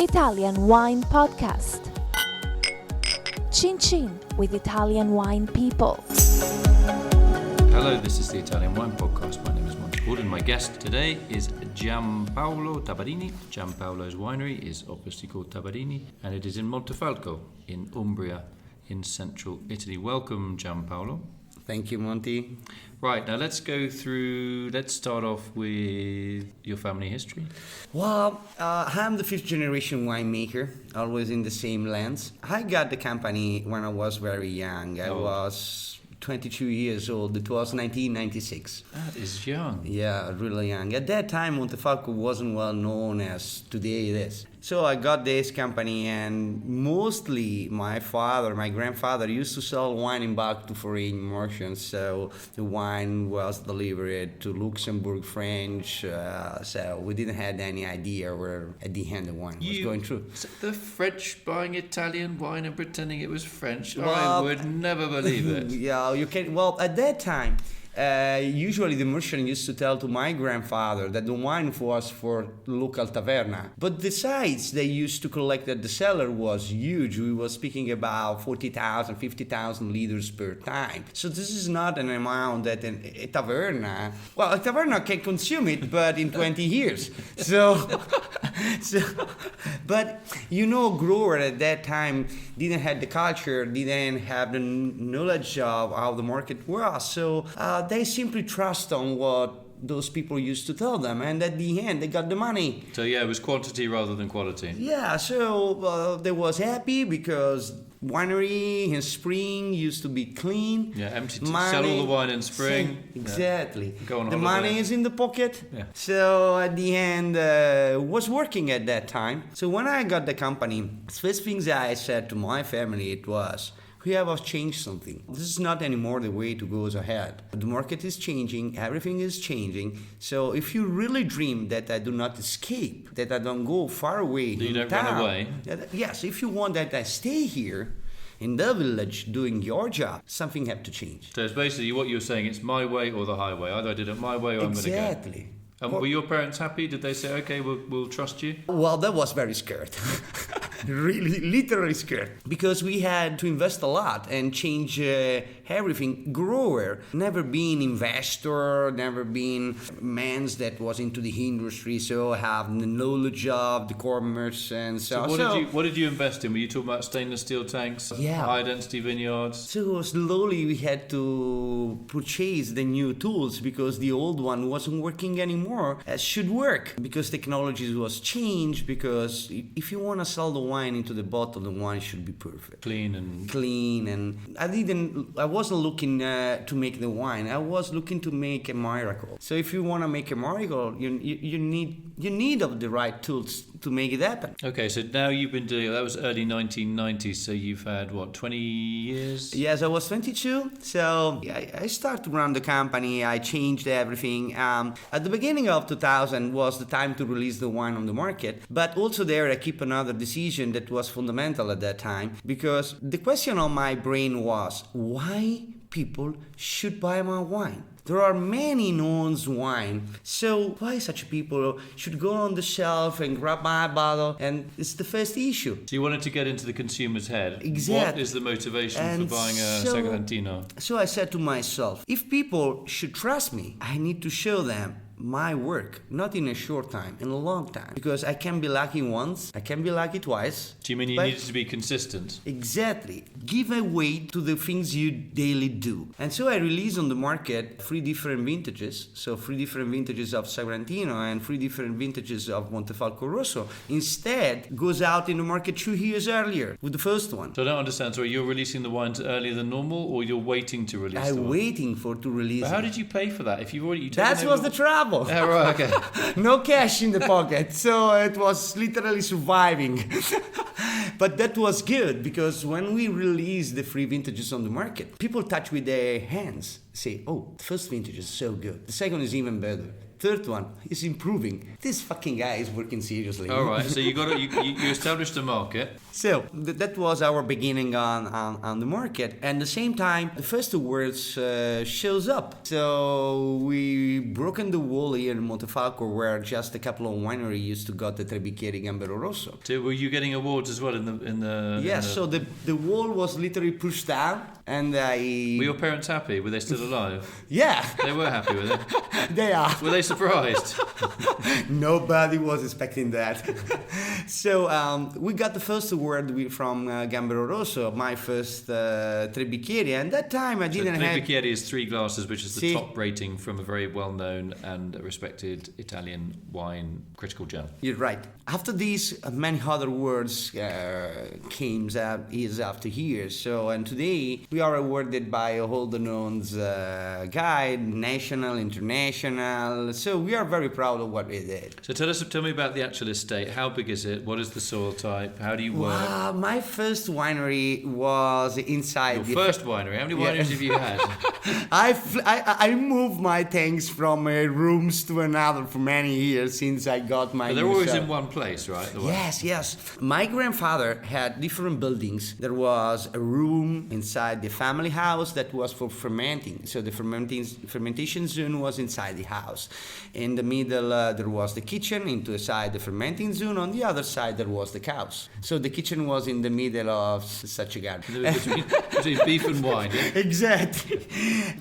Italian Wine Podcast. Chin Chin with Italian wine people. Hello, this is the Italian Wine Podcast. My name is Monty Waldin. My guest today is Giampaolo Tabarrini. Giampaolo's winery is obviously called Tabarrini, and it is in Montefalco in Umbria in central Italy. Welcome, Giampaolo. Thank you, Monty. Right, now let's start off with your family history. Well, I'm the fifth generation winemaker, always in the same lands. I got the company when I was very young. I was 22 years old. It was 1996. That is young. Yeah, really young. At that time, Montefalco wasn't well known as today it is. So I got this company, and mostly my grandfather used to sell wine in bulk to foreign merchants. So the wine was delivered to Luxembourg, French. So we didn't have any idea where at the end the wine was going through. The French buying Italian wine and pretending it was French. Well, I would never believe it. Yeah, you can. Well, at that time, usually the merchant used to tell to my grandfather that the wine was for local taverna. But the size they used to collect at the cellar was huge. We were speaking about 40,000, 50,000 liters per time. So this is not an amount that a taverna can consume it, but in 20 years. But grower at that time didn't have the culture, didn't have the knowledge of how the market was. So they simply trust on what those people used to tell them, and at the end they got the money. So yeah, it was quantity rather than quality. Yeah, so they was happy because winery in spring used to be clean. Yeah, empty. Sell all the wine in spring. Exactly. Yeah. Go on the holiday. money is in the pocket. Yeah. So at the end, was working at that time. So when I got the company, first things I said to my family it was, we have changed something. This is not anymore the way to go ahead. The market is changing, everything is changing. So if you really dream that I do not escape, that I don't go far away, you don't run away. Yes, if you want that I stay here in the village doing your job, something have to change. So it's basically what you're saying, it's my way or the highway. Either I did it my way or I'm going to go. Exactly. And were your parents happy? Did they say, okay, we'll trust you? Well, that was very scared. Really, literally scared. Because we had to invest a lot and change everything. Grower, never been investor, never been man that was into the industry, so have the knowledge of the commerce and so. So what did you invest in? Were you talking about stainless steel tanks? Yeah. High density vineyards? So slowly we had to purchase the new tools because the old one wasn't working anymore as should work. Because technology was changed, because if you want to sell the wine into the bottle, the wine should be perfect. Clean. And I wasn't looking to make the wine. I was looking to make a miracle. So if you want to make a miracle, you need of the right tools to make it happen. Okay, so now you've been doing, that was early 1990s, so you've had, 20 years? Yes, I was 22, so I started to run the company, I changed everything. At the beginning of 2000 was the time to release the wine on the market, but also there I keep another decision that was fundamental at that time, because the question on my brain was, why people should buy my wine? There are many known wine, so why such people should go on the shelf and grab my bottle? And it's the first issue. So you wanted to get into the consumer's head. Exactly. What is the motivation for buying a Sagrantino? So I said to myself, if people should trust me, I need to show them my work, not in a short time, in a long time. Because I can be lucky once, I can be lucky twice. Do you mean you needed to be consistent? Exactly. Give a weight to the things you daily do. And so I released on the market 3 different vintages. So 3 different vintages of Sagrantino and 3 different vintages of Montefalco Rosso. Instead, goes out in the market 2 years earlier with the first one. So I don't understand. So you're releasing the wines earlier than normal, or you're waiting to release them? I'm waiting to release But how it. did you pay for that? If you've already... That was the trouble. Oh, right, okay. No cash in the pocket, so it was literally surviving. But that was good, because when we released the 3 vintages on the market, people touch with their hands, say, oh, the first vintage is so good, the second is even better. Third one is improving. This fucking guy is working seriously. All right. So you established a market. So that was our beginning on the market. And at the same time, the first words shows up. So we broken the wall here in Montefalco, where just a couple of wineries used to got the Trebbiano Gambero Rosso. So were you getting awards as well in the? Yes. So the wall was literally pushed down, and Were your parents happy? Were they still alive? Yeah. They were happy with it. They are. Were they surprised? Nobody was expecting that. So we got the first award from Gambero Rosso, my first Trebbiano, and that time I didn't have... Trebbiano is 3 glasses, which is the top rating from a very well-known and respected Italian wine critical journal. You're right. After these, many other words came years after years. So, and today we are awarded by all the known guide, national, international. So we are very proud of what we did. So tell me about the actual estate. How big is it? What is the soil type? How do you work? My first winery was inside. Your first winery? How many wineries have you had? I moved my things from rooms to another for many years since I got my. But they're always in one place, right? Yes. My grandfather had different buildings. There was a room inside the family house that was for fermenting. So the fermentation zone was inside the house. In the middle, there was the kitchen. Inside the fermenting zone. On the other side, there was the cows. So the kitchen was in the middle of such a garden. Between beef and wine, yeah? Exactly.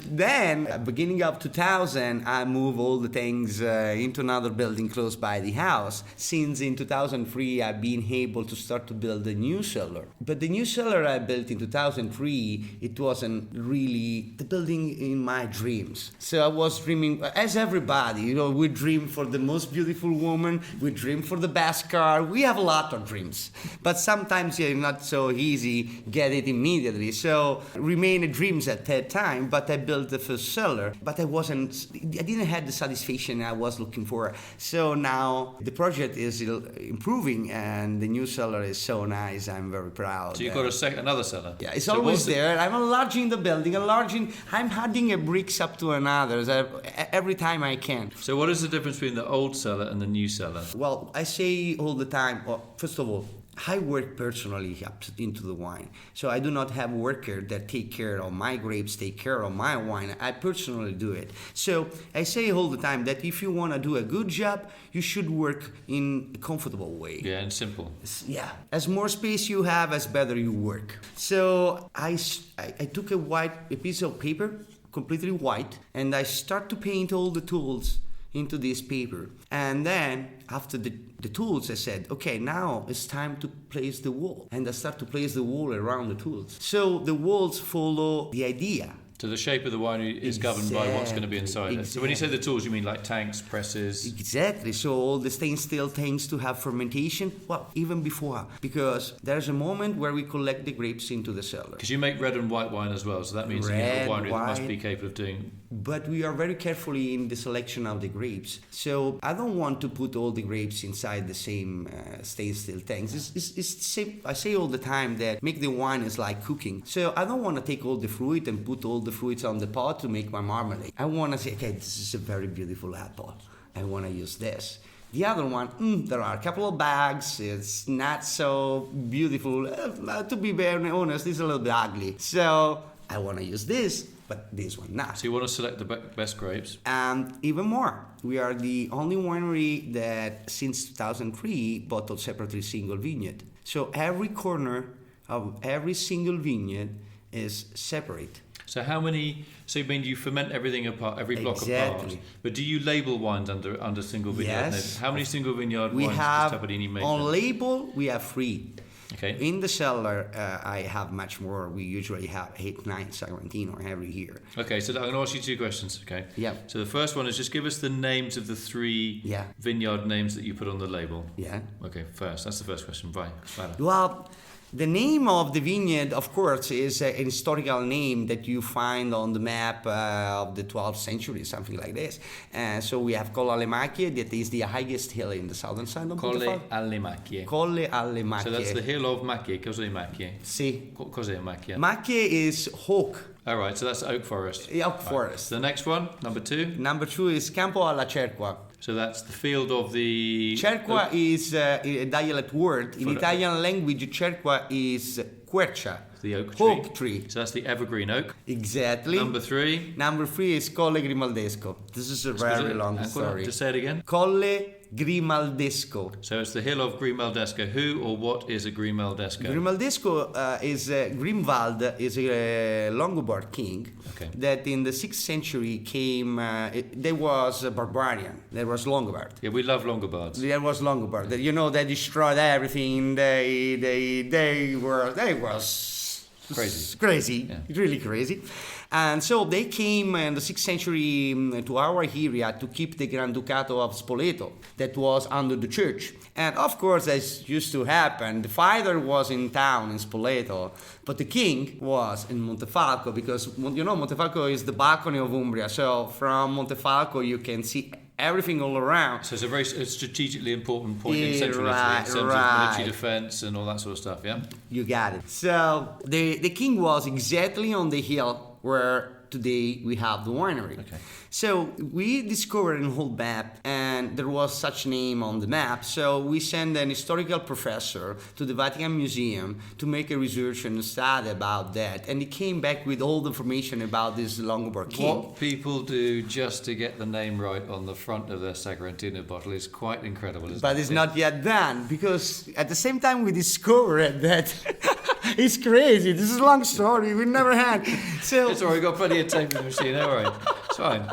Then, beginning of 2000, I moved all the things into another building close by the house. Since in 2003, I've been able to start to build a new cellar. But the new cellar I built in 2003, it wasn't really the building in my dreams. So I was dreaming, as everybody, we dream for the most beautiful woman, we dream for the best car, we have a lot of dreams. But sometimes it's not so easy get it immediately. So remain dreams at that time, but I built the first cellar, but I didn't have the satisfaction I was looking for. So now the project is improving and the new cellar is so nice. I'm very proud. So you've got another cellar? Yeah, it's always there. I'm enlarging the building, I'm adding a bricks up to another every time I can. So what is the difference between the old cellar and the new cellar? Well, I say all the time, first of all, I work personally up into the wine. So I do not have workers that take care of my grapes, take care of my wine. I personally do it. So I say all the time that if you want to do a good job, you should work in a comfortable way. Yeah, and simple. Yeah. As more space you have, as better you work. So I took a piece of paper, completely white, and I start to paint all the tools into this paper. And then after the tools, I said, okay, now it's time to place the wall. And I start to place the wall around the tools. So the walls follow the idea. So the shape of the winery is governed by what's going to be inside it. So when you say the tools, you mean like tanks, presses? Exactly. So all the stainless steel tanks to have fermentation, well, even before. Because there's a moment where we collect the grapes into the cellar. Because you make red and white wine as well, so that means you have a winery that must be capable of doing... But we are very carefully in the selection of the grapes. So I don't want to put all the grapes inside the same stainless steel tanks. I say all the time that make the wine is like cooking. So I don't want to take all the fruit and put all the fruits on the pot to make my marmalade. I want to say, okay, this is a very beautiful apple. I want to use this. The other one, there are a couple of bags. It's not so beautiful. To be very honest, it's a little bit ugly. So I want to use this, but this one not. So you want to select the best grapes? And even more, we are the only winery that since 2003 bottled separately single vineyard. So every corner of every single vineyard is separate. So how many? So you mean you ferment everything apart, every block apart? But do you label wines under single vineyard? Yes. How many single vineyard wines does Tabarrini make? On label we have 3. Okay. In the cellar, I have much more. We usually have 8, 9 Sagrantino every year. Okay, so I'm going to ask you 2 questions. Okay. Yeah. So the first one is just give us the names of the 3 vineyard names that you put on the label. Yeah. Okay. That's the first question. Vai. Well, the name of the vineyard, of course, is an historical name that you find on the map of the 12th century, something like this. So we have Colle alle Macchie, that is the highest hill in the southern side of Montefalco. Colle alle Macchie. Colle alle Macchie. So that's the hill of Macchie. Cos'è Macchie? Sì. Cos'è Macchie? Macchie is oak. All right, so that's oak forest. Oak forest. The next one, number 2. Number 2 is Campo, alla, Cerqua. So that's the field of the... Cerqua is a dialect word. In For- Italian language, Cerqua is quercia. The oak tree. Oak tree. So that's the evergreen oak. Exactly. Number 3. Number 3 is Colle Grimaldesco. This is a very long story. Just say it again. Colle Grimaldesco. So it's the hill of Grimaldesco. Who or what is a Grimaldesco? Grimaldesco is Grimwald is a Longobards king Okay. that in the 6th century came. There was a barbarian. There was Longobard. Yeah, we love Longobards. There was Longobard. You know, they destroyed everything. They was Crazy. Yeah. Really crazy. And so they came in the 6th century to our area to keep the Grand Ducato of Spoleto that was under the church. And of course, as used to happen, the father was in town in Spoleto, but the king was in Montefalco because, you know, Montefalco is the balcony of Umbria. So from Montefalco, you can see everything all around. So it's a very strategically important point in central Right, Italy in terms of military defense and all that sort of stuff, yeah? You got it. So the king was exactly on the hill where today we have the winery. Okay. So we discovered an old map and there was such name on the map. So we sent an historical professor to the Vatican Museum to make a research and study about that. And he came back with all the information about this Longobard king. What people do just to get the name right on the front of their Sagrantino bottle is quite incredible, isn't But it? it's not yet done because at the same time we discovered that it's crazy. This is a long story. We never had. So It's all right, we've got plenty of tape in the machine, all right. It's fine.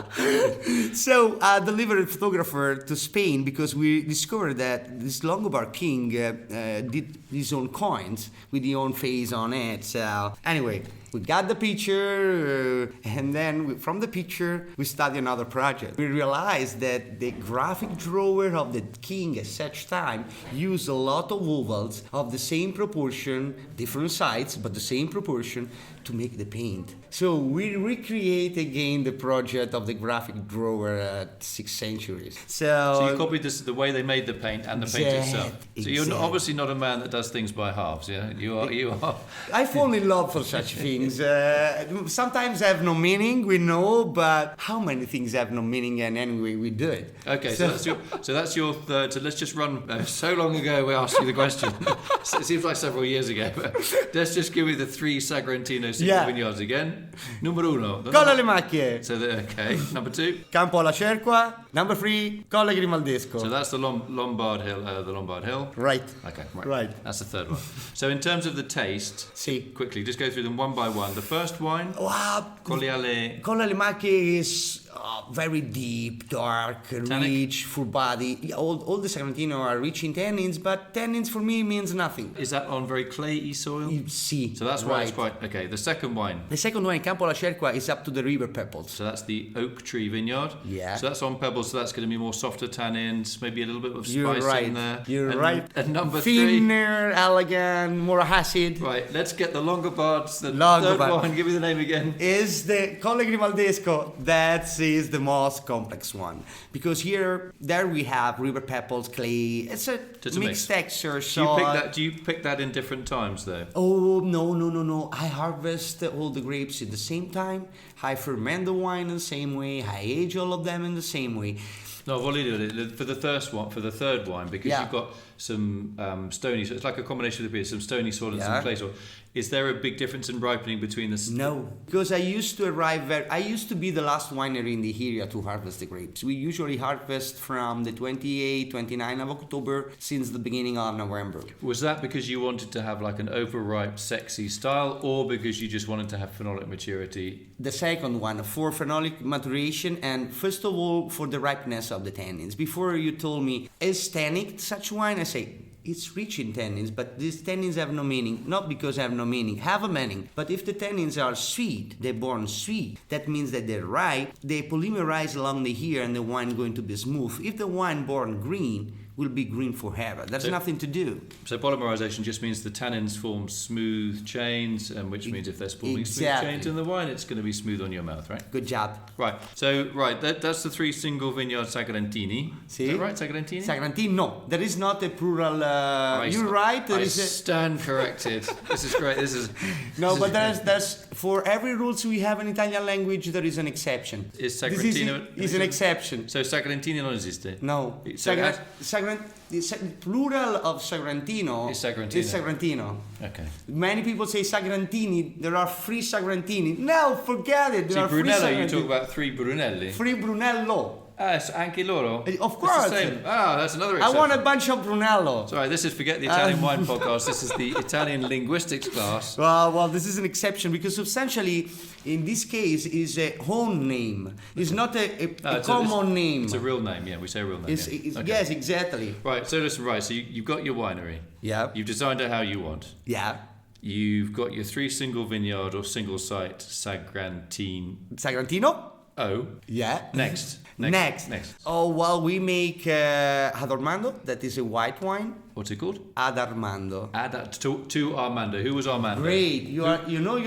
So I delivered a photographer to Spain because we discovered that this Longobard king did his own coins with his own face on it. So anyway, we got the picture and then from the picture we started another project. We realized that the graphic drawer of the king at such time used a lot of ovals of the same proportion, different sides, but the same proportion to make the paint. So we recreate again the project of the graphic drawer at 6th centuries. So you copied this, the way they made the paint and the paint itself. So you're Exactly. obviously not a man that does things by halves, yeah? You are. I fall in love for such things. Sometimes have no meaning, we know, but how many things have no meaning and anyway we do it. Okay, so that's your third. So let's just run. So long ago we asked you the question. It seems like several years ago. But let's just give you the 3 Sagrantino single-vineyards again. Numero 1. Colle alle Macchie. So okay. Number 2. Campo, alla, Cerqua. Number 3, Colle Grimaldesco. So that's the Lombard Hill. The Lombard Hill. Right. Okay. Right. That's the third one. So in terms of the taste, quickly, just go through them one by one. The first wine, Wow. Colle alle. Colle alle Macchie is very deep, dark, Tannic? rich, full body. Yeah, all the Sagrantino are rich in tannins, but tannins for me means nothing. Is that on very clayey soil? You see. So that's why it's quite okay. The second wine. The second one, Campo, alla, Cerqua, is up to the river pebbles. So that's the oak tree vineyard. Yeah. So that's on pebbles. So that's going to be more softer tannins, maybe a little bit of spice You're right. in there. You're and, right. And number 3. Thinner, elegant, more acid. Right. Let's get the Longobards. The Longobard. third wine. Give me the name again. Is the Colle Grimaldesco. That is the most complex one because there we have river pebbles, clay. It's a mixed texture. Do you pick that in different times though? Oh no! I harvest all the grapes at the same time. I ferment the wine in the same way. I age all of them in the same way. No, I've already done it for the third wine because you've got some stony. So it's like a combination of the beer, some stony soil and some clay soil. Is there a big difference in ripening between the? No, because I used to be the last winery in the area to harvest the grapes. We usually harvest from the 28, 29 of October since the beginning of November. Was that because you wanted to have like an overripe, sexy style, or because you just wanted to have phenolic maturity? The second one, for phenolic maturation, and first of all, for the ripeness of the tannins. Before you told me, is tannic such wine? I say, it's rich in tannins, but these tannins have no meaning. Not because they have no meaning, have a meaning. But if the tannins are sweet, they're born sweet. That means that they're ripe. They polymerize along the hair and the wine going to be smooth. If the wine born green, will be green forever. There's nothing to do. So polymerization just means the tannins form smooth chains, which means if they're forming smooth chains in the wine, it's going to be smooth on your mouth, right? Good job. Right. So, that's the 3 single vineyard Sagrantini. See? Is that right, Sagrantini? Sagrantino. There is not a plural. You're right. I stand corrected. This is great. No, but there's for every rules we have in Italian language, there is an exception. Is Sagrantino is an exception. So Sagrantino non esiste? No. The plural of Sagrantino is Sagrantino. Is Sagrantino. Okay. Many people say Sagrantini. There are 3 Sagrantini. No, forget it. There are Brunello, 3 you talk about 3 Brunelli. 3 Brunello. Anche loro? Of course. It's the same. That's another exception. I want a bunch of Brunello. Sorry, this is Forget the Italian Wine podcast. This is the Italian linguistics class. Well, this is an exception because substantially, in this case, is a home name. It's not a common name. It's a real name, yeah. We say a real name. Okay. Yes, exactly. Right, so listen, so you've got your winery. Yeah. You've designed it how you want. Yeah. You've got your 3 single vineyard or single site Sagrantino? Oh. Yeah. Next. Oh, well, we make Ad Armando, that is a white wine. What's it called? Ad Armando. To Armando. Who was Armando? Great. You are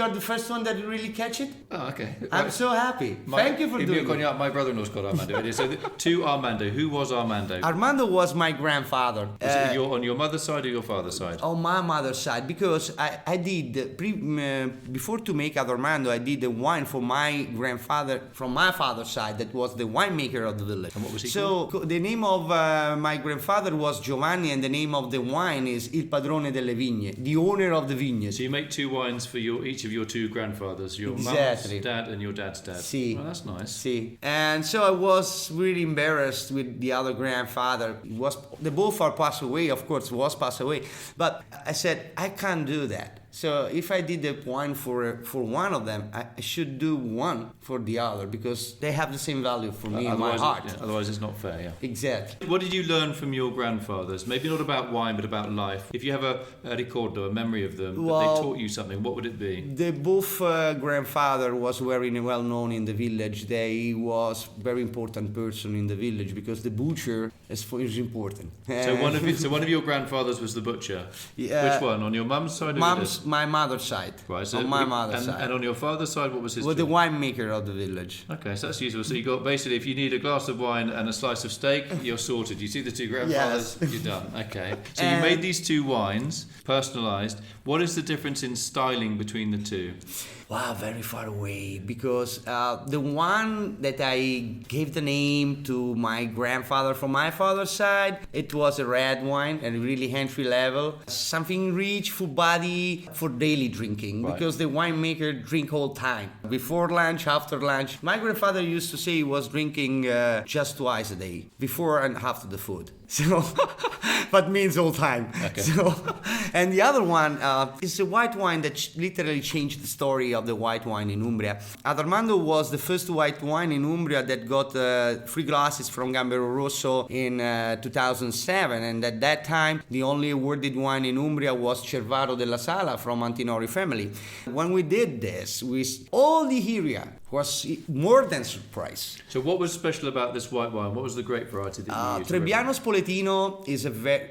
the first one that really catch it. Oh, okay. I'm so happy. Thank you for doing it. My brother-in-law's called Armando. So to Armando. Who was Armando? Armando was my grandfather. Was it on your mother's side or your father's side? On my mother's side, because I did before to make Ad Armando, I did the wine for my grandfather from my father's side. That was the winemaker of the village. And what was he called? So the name of my grandfather was Giovanni, and the name of the wine is Il Padrone delle Vigne, the owner of the vineyard. So you make 2 wines for each of your 2 grandfathers, your mum's dad and your dad's dad. See. Well, that's nice. See. And so I was really embarrassed with the other grandfather. They both are passed away, of course, passed away. But I said, I can't do that. So if I did the wine for one of them, I should do one for the other because they have the same value for me in my heart. Otherwise, it's not fair. Yeah. Exactly. What did you learn from your grandfathers? Maybe not about wine, but about life. If you have a ricordo, a memory of them, that they taught you something, what would it be? The both grandfather was very well known in the village. They was very important person in the village because the butcher is important. So one of your grandfathers was the butcher. Yeah. Which one? On your mum's side? My mother's side. Right. So on my mother's side. And on your father's side, what was his? Well, the winemaker of the village. Okay, so that's useful. So you got basically, if you need a glass of wine and a slice of steak, you're sorted. You see the 2 grandfathers, yes. You're done. Okay. So you made these 2 wines, personalized. What is the difference in styling between the 2? Wow, very far away because the one that I gave the name to my grandfather from my father's side, it was a red wine and really entry level, something rich, full body for daily drinking because the winemaker drink all time, before lunch, after lunch. My grandfather used to say he was drinking just twice a day, before and after the food. So, but means all time. Okay. So, and the other one is a white wine that literally changed the story of the white wine in Umbria. Ad Armando was the first white wine in Umbria that got 3 glasses from Gambero Rosso in 2007. And at that time, the only awarded wine in Umbria was Cervaro della Sala from Antinori family. When we did this, all the area was more than surprised. So what was special about this white wine? What was the grape variety that you used? Trebbiano Spoletino is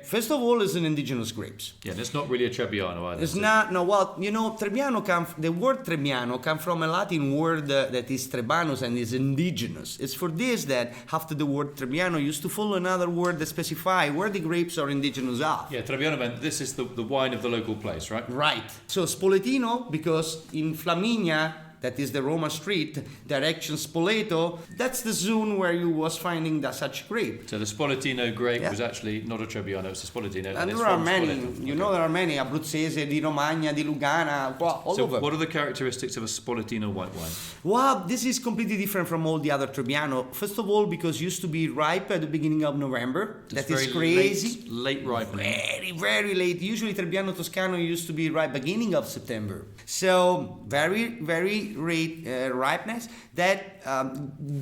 first of all, is an indigenous grapes. Yeah, and it's not really a Trebbiano either. It's not, no, well, the word Trebbiano comes from a Latin word that is Trebanus and is indigenous. It's for this that after the word Trebbiano used to follow another word that specify where the grapes are indigenous of. Yeah, Trebbiano meant this is the wine of the local place, right? Right. So Spoletino, because in Flaminia, that is the Roma street, direction Spoleto, that's the zone where you was finding such grape. So the Spoletino grape was actually not a Trebbiano, it's a Spoletino. And there are many, there are many, Abruzzese, di Romagna, di Lugana, all over. So what are the characteristics of a Spoletino white wine? Well, this is completely different from all the other Trebbiano. First of all, because it used to be ripe at the beginning of November. That is crazy. Late ripening. Very, very late. Usually Trebbiano Toscano used to be ripe beginning of September. So very, very great ripeness that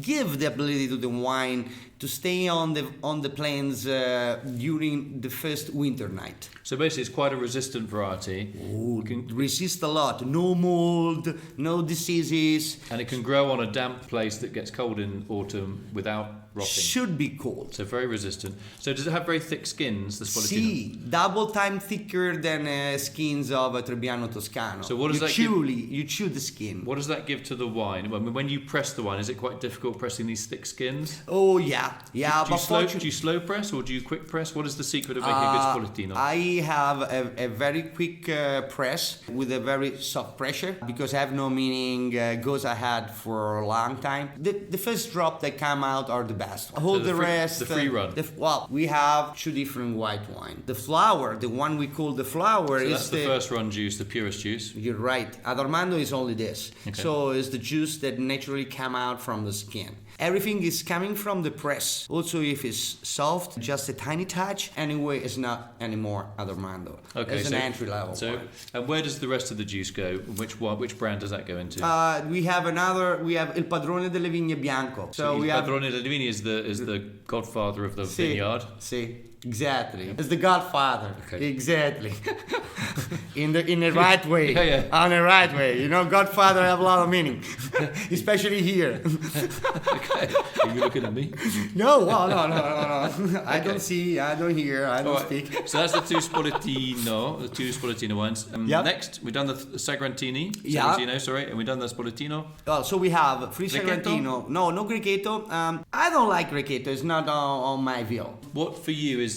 give the ability to the wine to stay on the plains during the first winter night. So basically, it's quite a resistant variety. Oh, resist a lot. No mold, no diseases. And it can grow on a damp place that gets cold in autumn without rotting. Should be cold. So very resistant. So does it have very thick skins, the Spoletino? See, double time thicker than skins of a Trebbiano Toscano. So what does that you chew the skin. What does that give to the wine? When you press the wine, is it quite difficult pressing these thick skins? Oh yeah. Do you slow press or do you quick press? What is the secret of making a good Spoletino? I have a very quick press with a very soft pressure because I have no meaning goes ahead for a long time. The first drop that come out are the best. All the rest. The free run. Well, we have two different white wine. The flower, the one we call the flower, so is that's the first run juice, the purest juice. You're right. Ad Armando is only this. Okay. So it's the juice that naturally come out from the skin. Everything is coming from the press. Also, if it's soft, just a tiny touch. Anyway, it's not anymore Ad Armando. Okay, it's an entry level. So, and where does the rest of the juice go? Which brand does that go into? We have Il Padrone delle Vigne Bianco. So Il Padrone delle Vigne is the godfather of the vineyard. See. Exactly. It's the Godfather. Okay. Exactly. in the right way. Yeah. On the right way. You know, Godfather have a lot of meaning. Especially here. Okay. Are you looking at me? No. Okay. I don't see, I don't hear, I don't speak. So that's the two Spoletino wines. Yep. Next, we've done the Sagrantino, and we've done the Spoletino. Oh, so we have free Sagrantino. No Grechetto. I don't like Grechetto. It's not on my view. What for you is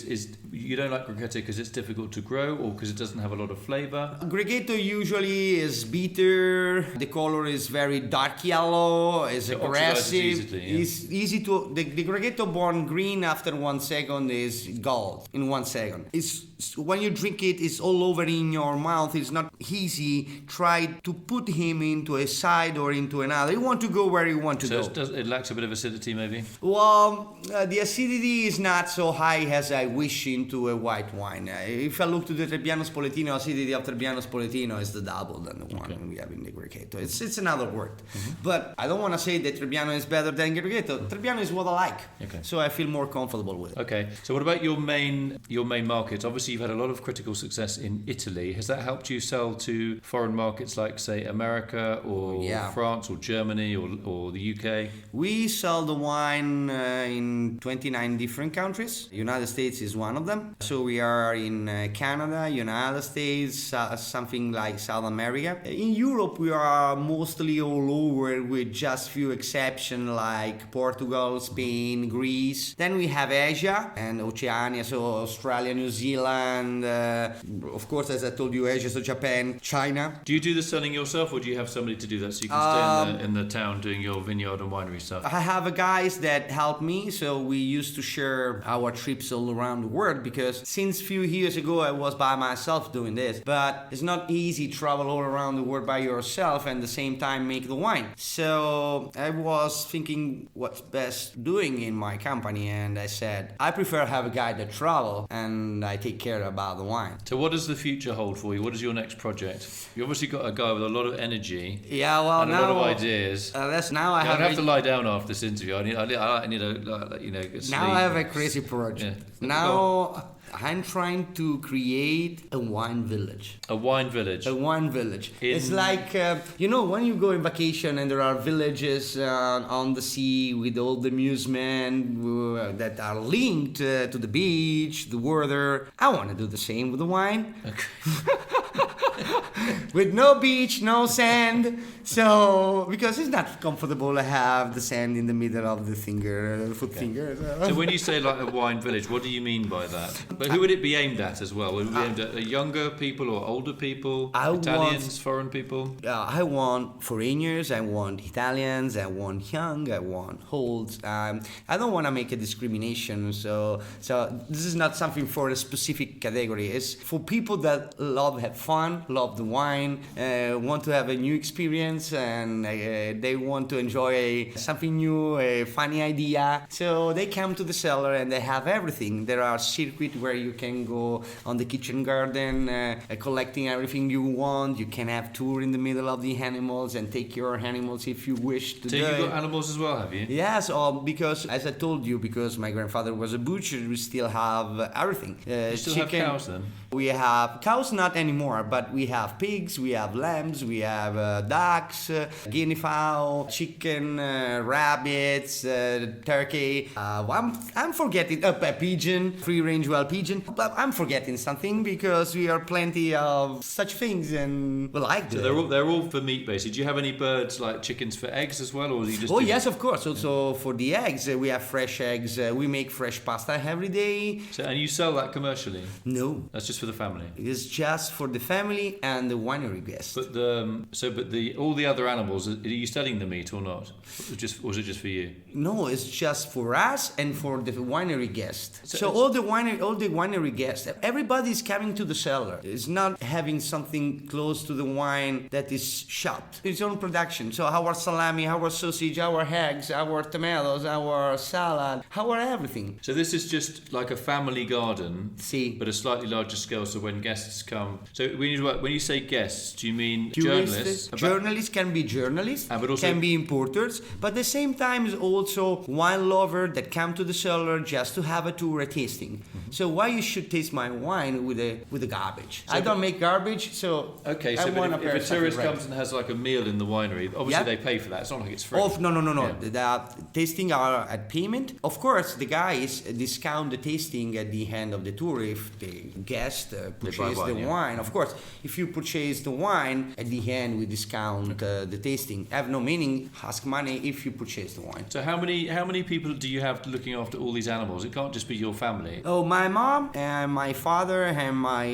you don't like Grechetto because it's difficult to grow or because it doesn't have a lot of flavor? Grechetto usually is bitter. The color is very dark yellow. It's aggressive. It's easy to. The Grechetto born green after 1 second is gold in 1 second. It's when you drink it, it's all over in your mouth. It's not easy. Try to put him into a side or into another. You want to go where you want to go. So it lacks a bit of acidity, maybe. Well, the acidity is not so high as I wish into a white wine. If I look to the Trebbiano Spoletino, acidity of Trebbiano Spoletino is the double than the one we have in the Grechetto. It's another word. Mm-hmm. But I don't want to say that Trebbiano is better than Grechetto. Trebbiano is what I like. Okay. So I feel more comfortable with it. Okay. So what about your main markets? Obviously, you've had a lot of critical success in Italy. Has that helped you sell to foreign markets like, say, America or France or Germany or the UK? We sell the wine in 29 different countries. United States is one of them. So we are in Canada, United States, something like South America. In Europe, we are mostly all over with just few exceptions like Portugal, Spain, Greece. Then we have Asia and Oceania, so Australia, New Zealand, of course, as I told you, Asia, so Japan, China. Do you do the selling yourself or do you have somebody to do that so you can stay in the town doing your vineyard and winery stuff? I have guys that help me, so we used to share our trips all around the world because since few years ago I was by myself doing this, but it's not easy to travel all around the world by yourself and at the same time make the wine. So I was thinking what's best doing in my company, and I said I prefer have a guy that travel and I take care about the wine. So what does the future hold for you? What is your next project? You obviously got a guy with a lot of energy. Yeah, well, and now a lot of ideas. I have to lie down after this interview. I need a sleep. Now I have a crazy project. Yeah. Now I'm trying to create a wine village. A wine village? A wine village. It's like, when you go on vacation and there are villages on the sea with all the amusement that are linked to the beach, the water. I want to do the same with the wine. Okay. With no beach, no sand. So, because it's not comfortable to have the sand in the middle of the finger. So when you say like a wine village, what do you mean by that? But who would it be aimed at as well? Would it be aimed at younger people or older people? Italians, foreign people? I want foreigners, I want Italians, I want young, I want old. I don't want to make a discrimination. So this is not something for a specific category. It's for people that have fun, love the wine, want to have a new experience, and they want to enjoy something new, a funny idea. So they come to the cellar and they have everything. There are circuits where you can go on the kitchen garden, collecting everything you want. You can have tour in the middle of the animals and take your animals if you wish to. So you've got animals as well, have you? Yes, because as I told you, because my grandfather was a butcher, we still have everything. You still have cows then? We have cows, not anymore, but we have pigs, we have lambs, we have ducks, guinea fowl, chicken, rabbits, turkey. I'm forgetting a pigeon, free-range wild pigeon. But I'm forgetting something because we are plenty of such things, and we like them. So they're all for meat, basically. Do you have any birds like chickens for eggs as well, or do you just? Oh yes, of course. Also for the eggs, we have fresh eggs. We make fresh pasta every day. So, and you sell that commercially? No, That's just for the family. it's just for the family and the winery guests. But all the other animals, are you selling the meat or not? Or was it just for you? No, it's just for us and for the winery guests. So all the winery guests, everybody's coming to the cellar. It's not having something close to the wine that is shot. It's own production. So our salami, our sausage, our eggs, our tomatoes, our salad, our everything. So this is just like a family garden, See. but a slightly larger scale. So when guests come, so when you say guests, do you mean Tourists, journalists? journalists can be journalists, but also- can be importers, but at the same time is also wine lover that come to the cellar just to have a tour, a tasting. So why you should taste my wine with the garbage? I don't make garbage, so Okay, I so want but to if a something tourist right. comes and has like a meal in the winery, obviously Yeah. they pay for that. It's not like it's free. Oh, no. Yeah. The tasting are at payment. Of course, the guys discount the tasting at the end of the tour if the guest purchase wine, the yeah. wine. Of course, if you purchase the wine, at the end we discount the tasting. Have no meaning, ask money if you purchase the wine. So how many people do you have looking after all these animals? It can't just be your family. Oh, my mom and my father and my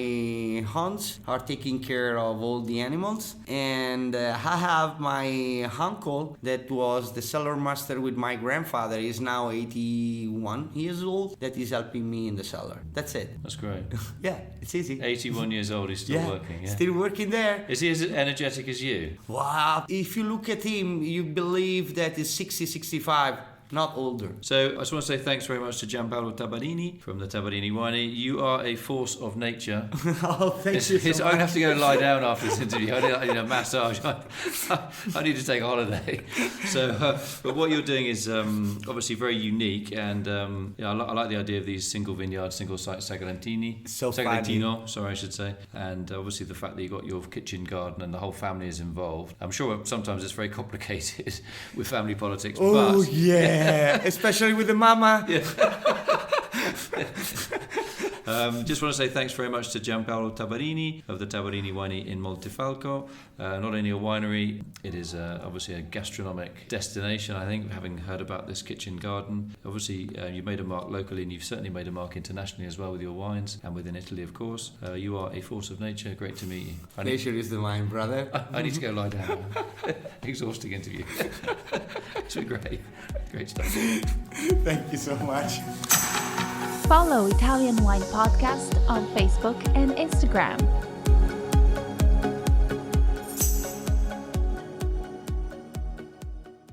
aunts are taking care of all the animals. And I have my uncle that was the cellar master with my grandfather. He's now 81 years old. That is helping me in the cellar. That's it. That's great. Yeah, it's easy. 81 years old, he's still working. Yeah. Still working there. Is he as energetic as you? Wow. If you look at him, you believe that he's 60, 65. Not older. So I just want to say thanks very much to Giampaolo Tabarrini from the Tabarrini Winery. You are a force of nature. Oh, thank you so much. I'm going to have to go and lie down after this interview. I need a massage. I need to take a holiday. So, but what you're doing is obviously very unique, and I like the idea of these single vineyard, single site Sagrantini. So Sagrantino, sorry, I should say. And obviously the fact that you got your kitchen garden and the whole family is involved. I'm sure sometimes it's very complicated with family politics. Oh, but yeah. Especially with the mama. Yeah. Just want to say thanks very much to Giampaolo Tabarrini of the Tabarrini Winery in Montefalco. Not only a winery, it is obviously a gastronomic destination, I think, having heard about this kitchen garden. Obviously, you've made a mark locally, and you've certainly made a mark internationally as well with your wines, and within Italy, of course. You are a force of nature. Great to meet you. Nature is the wine, brother. I need to go lie down. Exhausting interview. It's been great. Great stuff. Thank you so much. Follow Italian Wine Podcast on Facebook and Instagram.